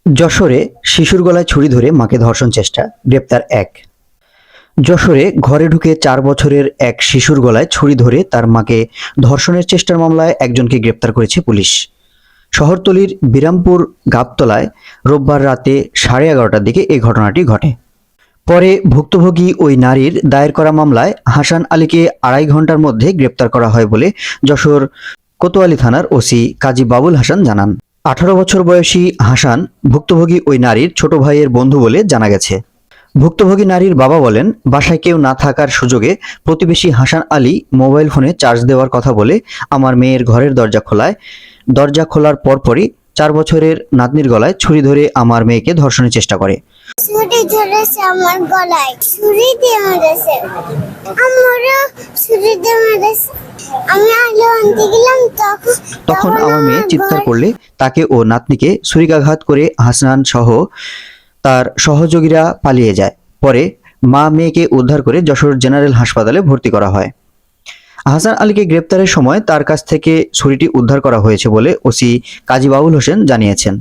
যশোরে শিশুর গলায় ছুরি ধরে মাকে ধর্ষণ চেষ্টা, গ্রেপ্তার এক। যশোরে ঘরে ঢুকে ৪ বছরের এক শিশুর গলায় ছুরি ধরে তার মাকে ধর্ষণের চেষ্টার মামলায় একজনকে গ্রেপ্তার করেছে পুলিশ। শহরতলির বিরামপুর গাবতলায় রোববার রাতে 11:30টার দিকে এই ঘটনাটি ঘটে। পরে ভুক্তভোগী ওই নারীর দায়ের করা মামলায় হাসান আলীকে ২.৫ ঘন্টার মধ্যে গ্রেপ্তার করা হয় বলে যশোর কোতোয়ালি থানার ওসি কাজী বাবুল হাসান জানান। ১৮ বছর বয়সী হাসান ভুক্তভোগী ওই নারীর ছোট ভাইয়ের বন্ধু বলে জানা গেছে। ভুক্তভোগী নারীর বাবা বলেন, বাসায় কেউ না থাকার সুযোগে প্রতিবেশী হাসান আলী মোবাইল ফোনে চার্জ দেওয়ার কথা বলে আমার মেয়ের ঘরের দরজা খোলার পরপরই ৪ বছরের নাতনির গলায় ছুরি ধরে আমার মেয়েকে ধর্ষণের চেষ্টা করে। ছুরি ধরেছে আমার গলায়, ছুরি দিয়ে মেরেছে, আমারও ছুরি দিয়ে মেরেছে। আমি আলো আনতে গেলাম, তখন আমার মেয়ে চিৎকার করলে তাকে ও নাতনিকে ছুরিকাঘাত করে হাসান সহ তার সহযোগীরা পালিয়ে যায়। পরে মা মেয়েকে উদ্ধার করে যশোর জেনারেল হাসপাতালে ভর্তি করা হয়। হাসান আলীকে গ্রেপ্তারের সময় তার কাছ থেকে ছুরিটি উদ্ধার করা হয়েছে বলে ওসি কাজী বাবুল হোসেন জানিয়েছেন।